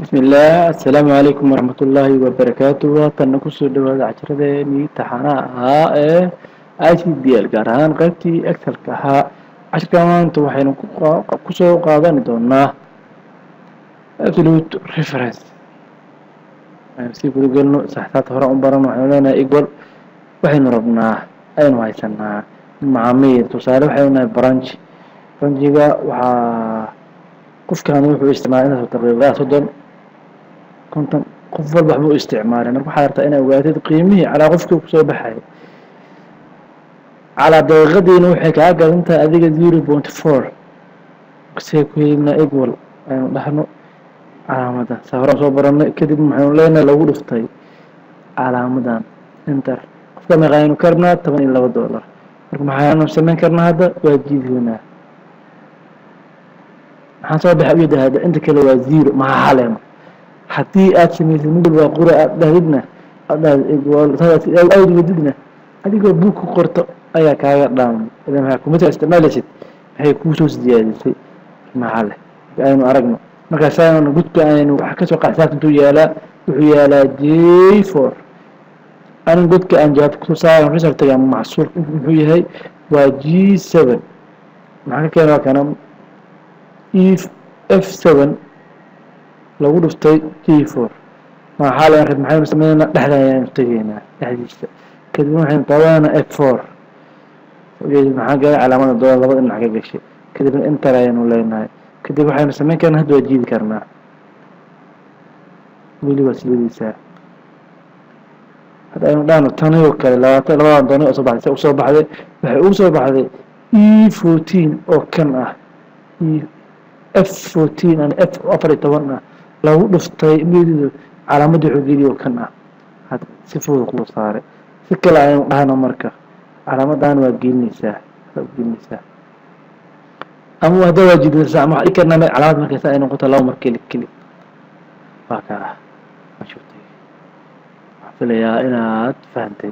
بسم الله السلام عليكم ورحمة الله وبركاته تنكسر دواد عشرة تحنا اي سي دي الجاران قبتي اكثر كها عشر كمان توحين كسو قادان دونا absolute reference يعني سيقول قلنا صحتات هراء برنا وحنا ايقول وحين ربنا اين وحيسنا معامير تصالح وحنا برانجيغا وحا قف كانوا يحو استعمالنا في التغييرات صدن كنت qof walba waxbuu isticmaalay marka waxaad rabtaa inaad ogaatid qiimihii calaa qofkii kusoo baxay calaa daqiiqadiina waxay kaa gadan tahay adiga 0.4 see ku helina equal aynu dhahno calaamadan saa horaan soo baranay kadib maxaynu leenahay lagu dhuftay calaamadan enter qofka meeqaynu karnaa $12 marka maxaanu samayn karnaa hadda waa jiidoonaa maxaan soo baxay uyada hadda inta kale waa 0 maxaa xaleema haddii aad samaysid mid walba qura aad dhahdidna aad wadidna adigoo buug ku qorto ayaa kaaga dhaamay idan maxaa kumita isticmaalaysid waxay kuusoo siyaadisay maxaa leh aynu aragno markaas aynu gudka aynu wax kasoo qaxsaat intuu yaalaa wuxuu yaalaa J4 anin gudka aan jawaabta kusoo saaran resultiga macsuul muxuu yahay waa G7 maxaa ka keenaa kana F7 lagu dhuftay G4 maxaa la rab maxaynu sameeynaa dhexda ayaan tagaynaa dhexdiisa kadib waxaan qabanaa F4 maxaa galay calaamada doolada labada dhinac ka gashay kadib enter ayaan leenahay kadib waxaynu sameyn karnaa hadda waa jiidi karnaa weli waa sidiisa hadda aynu dhaano tani oo kale labadan dooni oo soo baxday waxay u soo baxday E14 oo kan ah F14 and F14 ah lagu dhuftay mididu calaamadii xooggeedii oo kan ah hadda si fudud ku saaray si kale aynu dhahno marka calaamadan waa gelinaysaa ama hadda waa jiidaysaa ama waxay karnaa calaamad markaysa ay noqoto laba mar keli waa ka ma shurtay waxaan filayaa inaad fahantay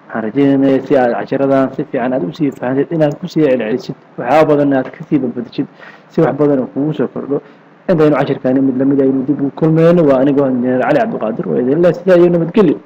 waxaan rajaynayaa si aad cashiradan si fiican aad u sii fahantid inaad ku sii celcelisid waxyaabo badan aad ka sii badbadishid si wax badan oo kugu soo kordho intaynu cashirkaani mid lamid aynu dib u kulmayno waa anigoo injineer cali cabdiqaadir oo idin leh sidaa iyo nabadgelyo